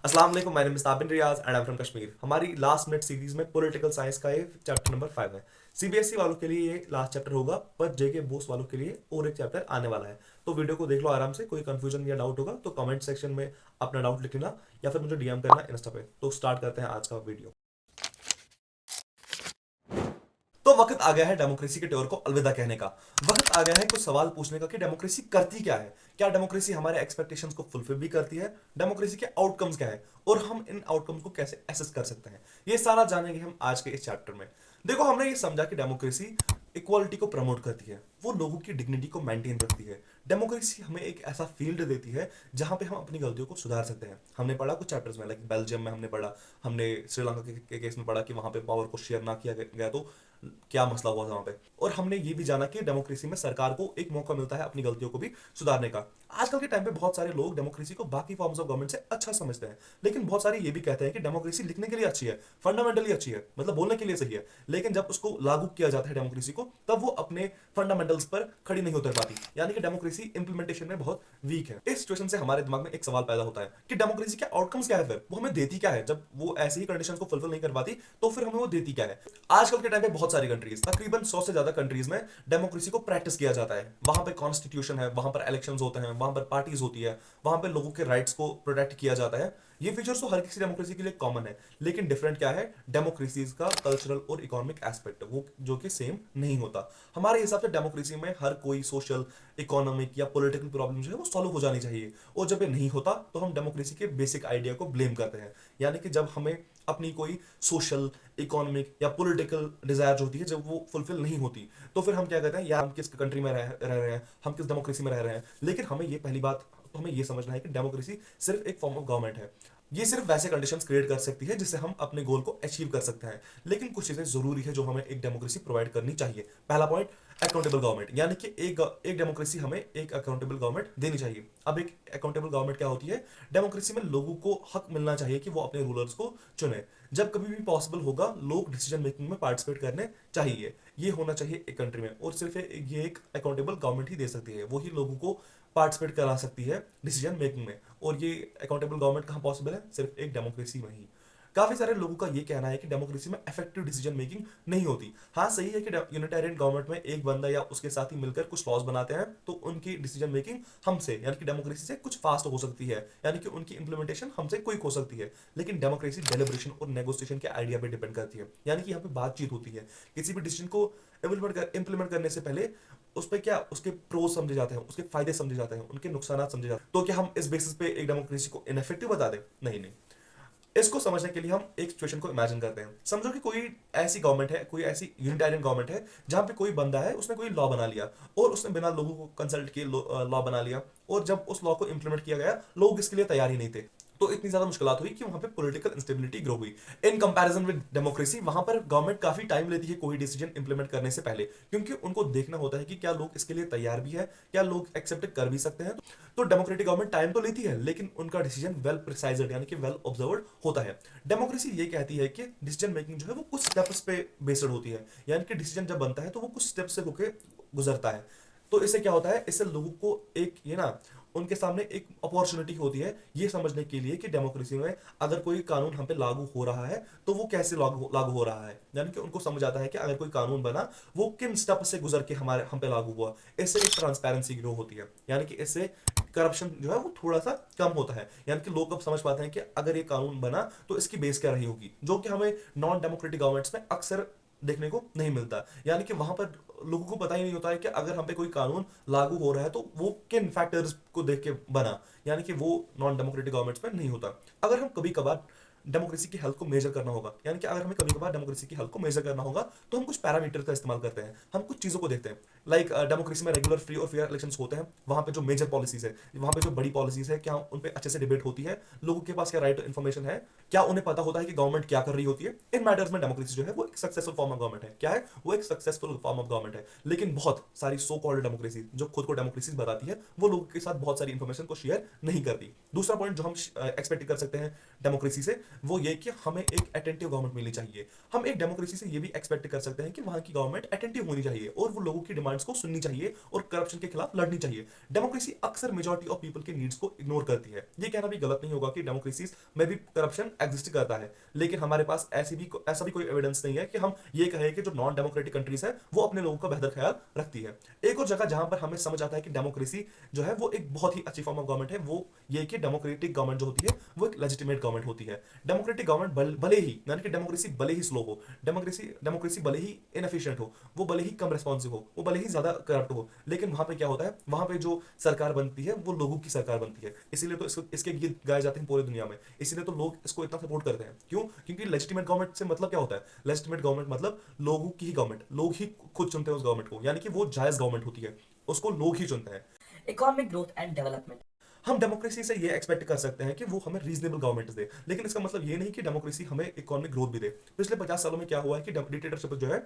अस्सलाम वालेकुम, my name is Tabin Riyaz and I am from Kashmir. हमारी लास्ट मिनट सीरीज में पॉलिटिकल साइंस का ये चैप्टर नंबर 5 है। सीबीएसई वालों के लिए ये लास्ट चैप्टर होगा, पर जेके बोस वालों के लिए और एक चैप्टर आने वाला है। तो वीडियो को देख लो आराम से। कोई कंफ्यूजन या डाउट होगा तो कमेंट सेक्शन में अपना डाउट लिख लेना या फिर मुझे डीएम करना इंस्टा पे। तो स्टार्ट करते हैं आज का वीडियो। तो वक्त आ गया है डेमोक्रेसी के टोर को अलविदा कहने का। वक्त आ गया है कुछ सवाल पूछने का कि डेमोक्रेसी करती क्या है। क्या डेमोक्रेसी हमारे एक्सपेक्टेशंस को फुलफिल भी करती है? डेमोक्रेसी के आउटकम्स क्या है और हम इन आउटकम्स को कैसे एसेस कर सकते हैं, ये सारा जानेंगे हम आज के इस चैप्टर में। देखो, हमने ये समझा कि डेमोक्रेसी इक्वालिटी को प्रमोट करती है, वो लोगों की डिग्निटी को मेंटेन रखती है। डेमोक्रेसी हमें एक ऐसा फील्ड देती है जहां पे हम अपनी गलतियों को सुधार सकते हैं। हमने पढ़ा कुछ चैप्टर्स में, लाइक बेल्जियम में हमने पढ़ा, हमने श्रीलंका के केस में पढ़ा कि वहां पे पावर को शेयर ना किया गया तो क्या मसला हुआ था वहां पे। और हमने ये भी जाना कि डेमोक्रेसी में सरकार को एक मौका मिलता है अपनी गलतियों को भी सुधारने का। आजकल के टाइम पे बहुत सारे लोग डेमोक्रेसी को बाकी फॉर्म्स ऑफ गवर्नमेंट से अच्छा समझते हैं, लेकिन बहुत सारे ये भी कहते हैं कि डेमोक्रेसी लिखने के लिए अच्छी है, फंडामेंटली अच्छी है, मतलब बोलने के लिए सही है, लेकिन जब उसको लागू किया जाता है डेमोक्रेसी को, तब वो अपने फंडामेंटल्स पर खड़ी नहीं उतर पाती। यानी कि डेमोक्रेसी इंप्लीमेंटेशन में बहुत वीक है। इस सिचुएशन से हमारे दिमाग में एक सवाल पैदा होता है कि डेमोक्रेसी के आउटकम्स क्या है, फिर वो हमें देती क्या है। जब वो ऐसी ही कंडीशंस को फुलफिल नहीं कर पाती तो फिर हमें वो देती क्या है। आजकल के टाइम पे बहुत सारी कंट्रीज, तकरीबन 100 से ज्यादा कंट्रीज में डेमोक्रेसी को प्रैक्टिस किया जाता है। वहां पे कॉन्स्टिट्यूशन है, वहां पर इलेक्शंस होते हैं, वहां पर पार्टीज होती है, वहां पे लोगों के राइट्स को प्रोटेक्ट किया जाता है। ये फीचर्स तो हर किसी डेमोक्रेसी के लिए कॉमन है, लेकिन डिफरेंट क्या है, डेमोक्रेसीज का कल्चरल और इकोनॉमिक एस्पेक्ट वो जो कि सेम नहीं होता। हमारे हिसाब से डेमोक्रेसी में हर कोई सोशल, इकोनॉमिक या पॉलिटिकल प्रॉब्लम जो है वो सॉल्व हो जानी चाहिए, और जब ये नहीं होता तो हम डेमोक्रेसी के बेसिक आइडिया को ब्लेम करते हैं। यानी कि जब हमें अपनी कोई सोशल, इकोनॉमिक या पॉलिटिकल डिजायर जो होती है जब वो फुलफिल नहीं होती, तो फिर हम क्या कहते हैं, यार हम किस कंट्री में रह रहे हैं, हम किस डेमोक्रेसी में रह रहे हैं। लेकिन हमें ये पहली बात तो हमें ये समझना है कि डेमोक्रेसी सिर्फ एक फॉर्म ऑफ गवर्नमेंट है। ये सिर्फ वैसे कंडीशंस क्रिएट कर सकती है जिससे हम अपने गोल को अचीव कर सकते हैं, लेकिन कुछ चीजें जरूरी है जो हमें एक डेमोक्रेसी प्रोवाइड करनी चाहिए। पहला पॉइंट, अकाउंटेबल गवर्नमेंट। यानी कि एक डेमोक्रेसी हमें एक अकाउंटेबल गवर्नमेंट देनी चाहिए। अब एक अकाउंटेबल गवर्नमेंट क्या होती है? डेमोक्रेसी में लोगों को हक मिलना चाहिए कि वो अपने रूलर्स को चुने। जब कभी भी पॉसिबल होगा, लोग डिसीजन मेकिंग में पार्टिसिपेट करने चाहिए। ये होना चाहिए एक कंट्री में, और सिर्फ ये एक अकाउंटेबल गवर्नमेंट ही दे सकती है, वही लोगों को पार्टिसिपेट करा सकती है डिसीजन मेकिंग में। और ये अकाउंटेबल गवर्नमेंट कहाँ पॉसिबल है? सिर्फ एक डेमोक्रेसी में ही। काफी सारे लोगों का ये कहना है कि डेमोक्रेसी में इफेक्टिव डिसीजन मेकिंग नहीं होती। हाँ, सही है कि यूनिटेरियन गवर्नमेंट में एक बंदा या उसके साथ ही मिलकर कुछ लॉज बनाते हैं तो उनकी डिसीजन मेकिंग हमसे, यानी कि डेमोक्रेसी से कुछ फास्ट हो सकती है, यानी कि उनकी इंप्लीमेंटेशन हमसे क्विक हो सकती है। लेकिन डेमोक्रेसी डेलिब्रेशन और नेगोशिएशन के आइडिया पे डिपेंड करती है। यानी कि यहाँ पे बातचीत होती है। किसी भी डिसीजन को इम्प्लीमेंट करने से पहले उस पर क्या, उसके प्रोज समझे जाते हैं, उसके फायदे समझे जाते हैं, उनके नुकसान समझे जाते हैं। तो क्या हम इस बेसिस पे एक डेमोक्रेसी को इनफेक्टिव बता दें? नहीं नहीं। इसको समझने के लिए हम एक सिचुएशन को इमेजिन करते हैं। समझो कि कोई ऐसी गवर्नमेंट है, कोई ऐसी यूनिटेरियन गवर्नमेंट है जहां पे कोई बंदा है, उसने कोई लॉ बना लिया और उसने बिना लोगों को कंसल्ट किए लॉ बना लिया, और जब उस लॉ को इंप्लीमेंट किया गया, लोग इसके लिए तैयार ही नहीं थे। तो इतनी ज्यादा मुश्किलात हुई कि वहां पे पॉलिटिकल इंस्टेबिलिटी ग्रो हुई। इन कंपैरिजन विद डेमोक्रेसी, वहां पर गवर्नमेंट काफी टाइम लेती है कोई डिसीजन इंप्लीमेंट करने से पहले, क्योंकि उनको देखना होता है कि क्या लोग इसके लिए तैयार भी है, क्या लोग एक्सेप्ट कर भी सकते हैं। तो डेमोक्रेटिक गवर्नमेंट टाइम तो लेती है, लेकिन उनका डिसीजन वेल प्रिसाइज्ड यानी कि वेल ऑब्जर्व्ड होता है। डेमोक्रेसी ये कहती है कि डिसीजन मेकिंग जो है वो कुछ स्टेप्स पे बेस्ड होती है, यानी कि डिसीजन जब बनता है तो वो कुछ स्टेप्स से होके गुजरता है। तो इससे क्या होता है, इससे लोगों को एक ये ना, उनके सामने एक अपॉर्चुनिटी होती है ये समझने के लिए कि डेमोक्रेसी में अगर कोई कानून हम पे लागू हो रहा है तो वो कैसे लागू हो रहा है। यानी कि उनको समझ आता है कि अगर कोई कानून बना, वो किन स्टेप से गुजर के हमारे हम पे लागू हुआ। इससे एक ट्रांसपेरेंसी ग्रो होती है, यानी कि इससे करप्शन जो है वो थोड़ा सा कम होता है। यानी कि लोग अब समझ पाते हैं कि अगर ये कानून बना तो इसकी बेस क्या रही होगी, जो कि हमें नॉन डेमोक्रेटिक गवर्नमेंट्स में अक्सर देखने को नहीं मिलता। यानी कि वहां पर लोगों को पता ही नहीं होता है कि अगर हम पे कोई कानून लागू हो रहा है तो वो किन फैक्टर्स को देख के बना, यानी कि वो नॉन डेमोक्रेटिक गवर्नमेंट्स में नहीं होता। अगर हम कभी कभार डेमोक्रेसी की हेल्थ को मेजर करना होगा, यानी कि अगर हमें कभी कभार डेमोक्रेसी की हेल्थ को मेजर करना होगा, तो हम कुछ पैरामीटर का इस्तेमाल करते हैं, हम कुछ चीजों को देखते हैं। लाइक डेमोक्रेसी में रेगुलर, फ्री और फेयर इलेक्शंस होते हैं। वहां पे जो मेजर पॉलिसीज है, वहां पे जो बड़ी पॉलिसीज है, क्या उन पे अच्छे से डिबेट होती है, लोगों के पास क्या राइट टू इन्फॉर्मेशन है, क्या उन्हें पता होता है कि गवर्नमेंट क्या कर रही होती है। इन मैटर्स में डेमोक्रेसी जो है वो एक सक्सेसफुल फॉर्म ऑफ गवर्नमेंट है। क्या है वो? एक सक्सेसफुल फॉर्म ऑफ गवर्नमेंट है। लेकिन बहुत सारी सो कॉल्ड डेमोक्रेसी जो खुद को डेमोक्रेसी बताती है, वो लोगों के साथ बहुत सारी इंफॉर्मेशन को शेयर नहीं करती। दूसरा पॉइंट जो हम एक्सपेक्ट कर सकते हैं डेमोक्रेसी से, वो ये कि हमें एक अटेंटिव गवर्नमेंट मिलनी चाहिए। हम एक डेमोक्रेसी से ये भी एक्सपेक्ट कर सकते हैं कि वहां की गवर्नमेंट अटेंटिव होनी चाहिए और वो लोगों की डिमांड्स को सुननी चाहिए और करप्शन के खिलाफ लड़नी चाहिए। डेमोक्रेसी अक्सर मेजॉरिटी ऑफ पीपल के नीड्स को इग्नोर करती है। ये कहना भी गलत नहीं होगा कि डेमोक्रेसी में भी करप्शन एग्जिस्ट करता है, लेकिन हमारे पास ऐसा भी कोई एविडेंस नहीं है कि हम ये कहें कि जो नॉन डेमोक्रेटिक कंट्रीज है वो अपने लोगों का बेहतर ख्याल रखती है। एक और जगह जहां पर हमें समझ आता है कि डेमोक्रेसी जो है वो एक बहुत ही अच्छी फॉर्म ऑफ गवर्नमेंट है, वो ये कि डेमोक्रेटिक गवर्नमेंट जो होती है वो एक लेजिटिमेट गवर्नमेंट होती है। डेमोक्रेटिक गवर्नमेंट भले ही, यानी कि डेमोक्रेसी भले ही स्लो हो, डेमोक्रेसी भले ही इनएफिशिएंट हो, वो भले ही कम रेस्पॉन्सिव हो, वो भले ही ज्यादा करप्ट हो, लेकिन वहां पे क्या होता है, वहां पे जो सरकार बनती है वो लोगों की सरकार बनती है। इसीलिए तो इसके गीत गाए जाते हैं पूरी दुनिया में, इसीलिए तो लोग इसको इतना सपोर्ट करते हैं। क्यों? क्योंकि लेजिटिमेट गवर्नमेंट से मतलब क्या होता है? लेजिटिमेट गवर्नमेंट मतलब लोगों की ही गवर्नमेंट, लोग ही खुद चुनते हैं उस गवर्नमेंट को, यानी कि वो जायज गवर्नमेंट होती है, उसको लोग ही चुनते हैं। Economic growth and development. हम डेमोक्रेसी से ये एक्सपेक्ट कर सकते हैं कि वो हमें रीजनेबल गवर्नमेंट दे, लेकिन इसका मतलब ये नहीं कि डेमोक्रेसी हमें इकोनॉमिक ग्रोथ भी दे। पिछले 50 सालों में क्या हुआ है कि डिक्टेटरशिप जो है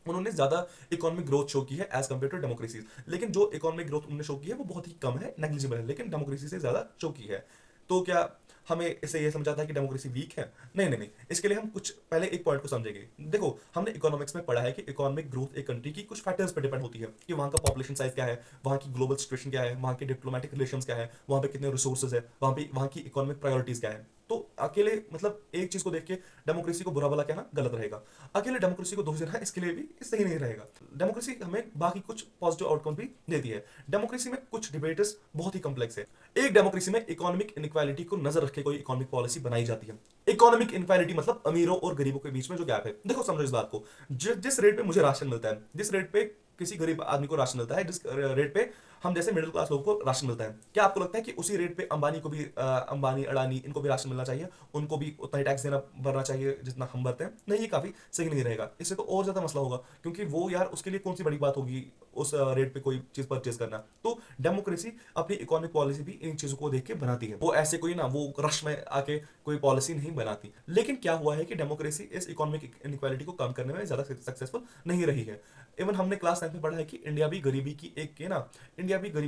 उन्होंने ज्यादा इकोनॉमिक ग्रोथ शो की है एज कम्पेयर टू डेमोक्रेसी, लेकिन जो इकोनॉमिक ग्रोथ उन्होंने शो की है वो बहुत ही कम है, नेग्लिजिबल है, लेकिन डेमोक्रेसी से ज्यादा शो की है। तो क्या हमें इससे ये समझाता है कि डेमोक्रेसी वीक है? नहीं नहीं नहीं, इसके लिए हम कुछ पहले एक पॉइंट को समझेंगे। देखो, हमने इकोनॉमिक्स में पढ़ा है कि इकोनॉमिक ग्रोथ एक कंट्री की कुछ फैक्टर्स पर डिपेंड होती है, कि वहाँ का पॉपुलेशन साइज क्या है, वहाँ की ग्लोबल सिचुएशन क्या है, वहाँ के डिप्लोमेटिक रिलेशंस क्या है, वहाँ पे कितने रिसोर्सेज है, वहाँ की इकोनॉमिक प्रायोरिटीज क्या है। तो अकेले मतलब एक चीज को देख के डेमोक्रेसी को बुरा भला कहना गलत रहेगा, अकेले डेमोक्रेसी को दोष देना इसके लिए भी सही नहीं रहेगा। डेमोक्रेसी हमें बाकी कुछ पॉजिटिव आउटकम भी देती है। डेमोक्रेसी में कुछ डिबेट्स बहुत ही कॉम्प्लेक्स है। एक डेमोक्रेसी में इकोनॉमिक इनइक्वालिटी को नजर रख के कोई इकोनॉमिक पॉलिसी बनाई जाती है। इकोनॉमिक इनइक्वालिटी मतलब अमीरों और गरीबों के बीच में जो गैप है। देखो समझो इस बात को, जिस रेट पे मुझे राशन मिलता है, जिस रेट पे किसी गरीब आदमी को राशन मिलता है, जिस रेट पे हम जैसे मिडिल क्लास लोगों को राशन मिलता है, क्या आपको लगता है कि उसी रेट पे अंबानी को भी अंबानी अडानी इनको भी राशन मिलना चाहिए, उनको भी उतना ही टैक्स देना भरना चाहिए जितना हम भरते हैं? नहीं, ये काफी सही नहीं रहेगा। इससे तो और ज्यादा मसला होगा, क्योंकि वो यार उसके लिए कौन सी बड़ी बात होगी उस रेट पे कोई चीज परचेज करना। तो डेमोक्रेसी अपनी इकोनॉमिक पॉलिसी भी इन चीजों को देख के बनाती है, वो ऐसे कोई ना वो रश में आके कोई पॉलिसी नहीं बनाती। लेकिन क्या हुआ है कि डेमोक्रेसी इस इकोनॉमिक इनइक्वालिटी को कम करने में ज्यादा सक्सेसफुल नहीं रही है। इवन हमने क्लास 9 में पढ़ा है कि इंडिया भी गरीबी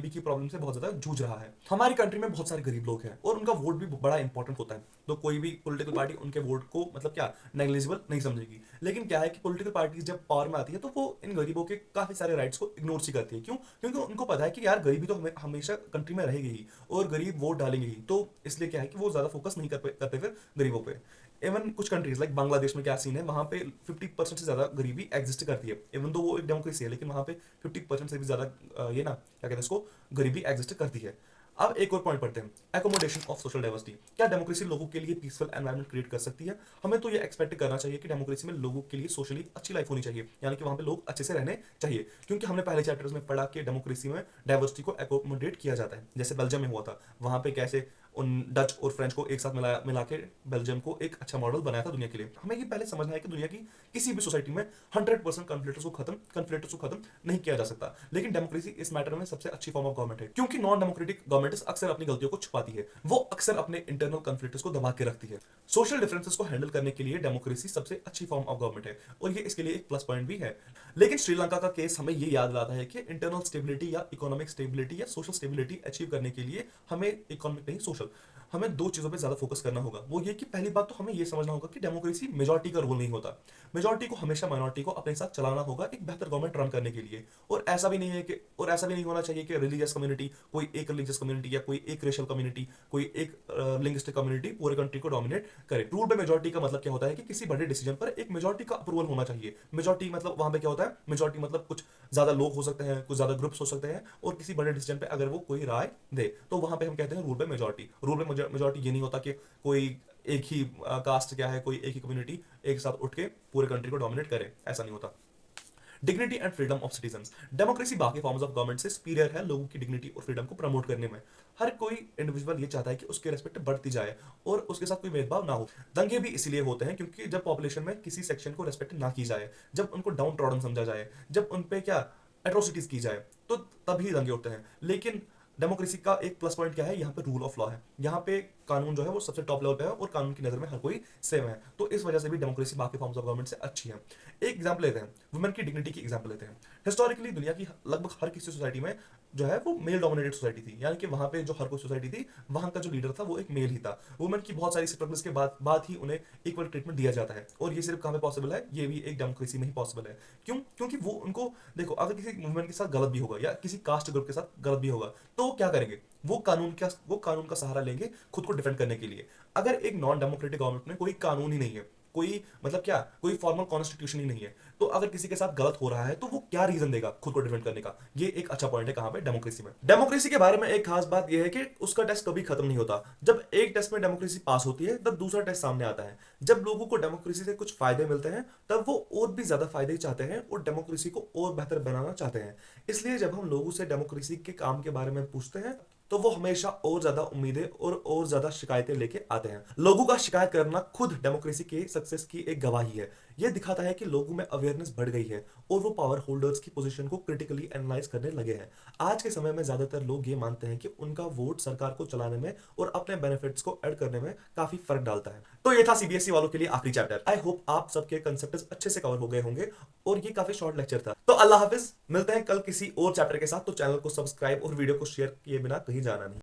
की प्रॉब्लम से बहुत ज्यादा जूझ रहा है। हमारी कंट्री में बहुत सारे गरीब लोग हैं और उनका वोट भी बड़ा इंपॉर्टेंट होता है, तो कोई भी पॉलिटिकल पार्टी उनके वोट को मतलब क्या नेग्लिजिबल नहीं समझेगी। लेकिन क्या है कि पॉलिटिकल पार्टी जब पावर में आती है तो वो इन गरीबों के काफी सारे राइट्स को इग्नोर सी करती है। क्यों? क्योंकि उनको पता है कि यार गरीबी तो हमेशा कंट्री में रहेगी ही और गरीब वोट डालेंगे ही, तो इसलिए क्या है कि वो ज्यादा फोकस नहीं करते फिर गरीबों पे। इवन कुछ कंट्रीज लाइक बांग्लादेश में क्या सीन है, वहां पे 50% से ज्यादा गरीबी एग्जिस्ट करती है। इवन तो वो एक डेमोक्रेसी है, लेकिन वहां पे 50% से भी ज्यादा ये ना क्या कहते हैं इसको, गरीबी एग्जिस्ट करती है। अब एक और पॉइंट पढ़ते हैं, एकोमोडेशन ऑफ सोशल डाइवर्सिटी। क्या डेमोक्रेसी लोगों के लिए पीसफुल एनवायरनमेंट क्रिएट कर सकती है? हमें तो ये एक्सपेक्ट करना चाहिए कि डेमोक्रेसी में लोगों के लिए सोशली अच्छी लाइफ होनी चाहिए, यानी कि वहां पे लोग अच्छे से रहने चाहिए। क्योंकि हमने पहले चैप्टर्स में पढ़ा कि डेमोक्रेसी में डाइवर्सिटी को एकोमोडेट किया जाता है, जैसे बेल्जियम में हुआ था। वहां पे कैसे उन डच और फ्रेंच को एक साथ मिला के बेल्जियम को एक अच्छा मॉडल बनाया था दुनिया के लिए। हमें ये पहले समझना है कि दुनिया की किसी भी सोसाइटी में 100% कन्फ्लिक्ट्स को खत्म नहीं किया जा सकता, लेकिन डेमोक्रेसी इस मैटर में सबसे अच्छी फॉर्म ऑफ गवर्नमेंट है। क्योंकि नॉन डेमोक्रेटिक गवर्नमेंट्स अक्सर अपनी गलतियों को छुपाती है, वो अक्सर अपने इंटरनल कन्फ्लिक्ट्स को दबा के रखती है। सोशल डिफरेंसेस को हैंडल करने के लिए डेमोक्रेसी सबसे अच्छी फॉर्म ऑफ गवर्नमेंट है, और ये इसके लिए एक प्लस पॉइंट भी है। लेकिन श्रीलंका का केस हमें ये याद दिलाता है कि इंटरनल स्टेबिलिटी या इकोनॉमिक स्टेबिलिटी या सोशल स्टेबिलिटी अचीव करने के लिए हमें इकोनॉमिक नहीं सोशल, हमें दो चीजों पे ज्यादा फोकस करना होगा। वो ये कि पहली बात तो हमें ये समझना होगा कि डेमोक्रेसी मेजॉरिटी का रोल नहीं होता। मेजॉरिटी को हमेशा माइनॉरिटी को अपने साथ चलाना होगा एक बेहतर गवर्नमेंट रन करने के लिए। और ऐसा भी नहीं होना चाहिए कि रिलीजियस कम्युनिटी, कोई एक रिलीजियस कम्युनिटी या कोई एक रेशियल कम्युनिटी, कोई एक लिंग्विस्टिक कम्युनिटी पूरे कंट्री को डोमिनेट करे। रूल बाय मेजॉरिटी का मतलब क्या होता है कि किसी बड़े डिसीजन पर एक मेजॉरिटी का अप्रूवल होना चाहिए। मेजॉरिटी मतलब वहां पे क्या होता है, मेजॉरिटी मतलब कुछ ज्यादा लोग हो सकते हैं, कुछ ज्यादा ग्रुप्स हो सकते हैं, और किसी बड़े डिसीजन पे अगर वो कोई राय दे तो वहां पे हम कहते हैं rule by majority. Rule by majority ये नहीं होता कि कोई एक ही कास्ट क्या है, कोई एक ही कम्युनिटी एक साथ उठ के पूरे कंट्री को डोमिनेट करे, ऐसा नहीं होता। Dignity and freedom of citizens. Democracy बाकी फॉर्म्स ऑफ गवर्नमेंट से सुपीरियर है लोगों की डिग्निटी और फ्रीडम को प्रमोट करने में। हर कोई इंडिविजुअल ये चाहता है कि उसकी रेस्पेक्ट बढ़ती जाए और उसके साथ कोई भेदभाव ना हो। दंगे भी इसलिए होते हैं क्योंकि जब पॉपुलेशन में किसी सेक्शन को रेस्पेक्ट ना की जाए, जब उनको डाउन ट्रॉडन समझा जाए, जब उन पे क्या एट्रोसिटीज की जाए, तो तभी दंगे उठते हैं। लेकिन डेमोक्रेसी का एक प्लस पॉइंट क्या है, यहाँ पे रूल ऑफ लॉ है। यहाँ पे कानून जो है वो सबसे टॉप लेवल पे है और कानून की नजर में हर कोई सेम है। तो इस वजह से भी डेमोक्रेसी बाकी फॉर्म्स ऑफ गवर्नमेंट से अच्छी है। एक एग्जाम्पल लेते हैं, वुमेन की डिग्निटी की एग्जाम्पल लेते हैं। हिस्टोरिकली दुनिया की लगभग हर किसी सोसाइटी में जो है वो मेल डोमिनेटेड सोसाइटी थी, यानी कि वहां पे जो हर कोई सोसाइटी थी वहां का जो लीडर था वो एक मेल ही था। वुमेन की बहुत सारी स्ट्रगल्स के बाद ही उन्हें इक्वल ट्रीटमेंट दिया जाता है, और ये सिर्फ कहाँ पे पॉसिबल है, ये भी एक डेमोक्रेसी में ही पॉसिबल है। क्यों? क्योंकि वो उनको देखो, अगर किसी वुमेन के साथ गलत भी होगा या किसी कास्ट ग्रुप के साथ गलत भी होगा तो वो क्या करेंगे, वो कानून का सहारा लेंगे खुद को डिफेंड करने के लिए। अगर एक नॉन डेमोक्रेटिक गवर्नमेंट में कोई कानून ही नहीं है, कोई मतलब क्या, कोई फॉर्मल कॉन्स्टिट्यूशन ही नहीं है, तो अगर किसी के साथ गलत हो रहा है तो वो क्या रीजन देगा खुद को डिफेंड करने का। ये एक अच्छा पॉइंट है कहां पे, डेमोक्रेसी में। डेमोक्रेसी के बारे में एक खास बात यह है कि उसका टेस्ट कभी खत्म नहीं होता। जब एक टेस्ट में डेमोक्रेसी पास होती है तब दूसरा टेस्ट सामने आता है। जब लोगों को डेमोक्रेसी से कुछ फायदे मिलते हैं तब वो और भी ज्यादा फायदे चाहते हैं और डेमोक्रेसी को और बेहतर बनाना चाहते हैं। इसलिए जब हम लोगों से डेमोक्रेसी के काम के बारे में पूछते हैं तो वो हमेशा और ज्यादा उम्मीदें और ज्यादा शिकायतें लेके आते हैं। लोगों का शिकायत करना खुद डेमोक्रेसी के सक्सेस की एक गवाही है। ये दिखाता है कि लोगों में अवेयरनेस बढ़ गई है और वो पावर होल्डर्स की पोजीशन को क्रिटिकली एनालाइज करने लगे हैं। आज के समय में ज्यादातर लोग ये मानते हैं कि उनका वोट सरकार को चलाने में और अपने बेनिफिट्स को ऐड करने में काफी फर्क डालता है। तो ये था सीबीएसई वालों के लिए आखिरी चैप्टर। आई होप आप सबके कंसेप्ट्स अच्छे से कवर हो गए होंगे और ये काफी शॉर्ट लेक्चर था। तो अल्लाह हाफिज, मिलते हैं कल किसी और चैप्टर के साथ। तो चैनल को सब्सक्राइब और वीडियो को शेयर किए बिना कहीं जाना नहीं।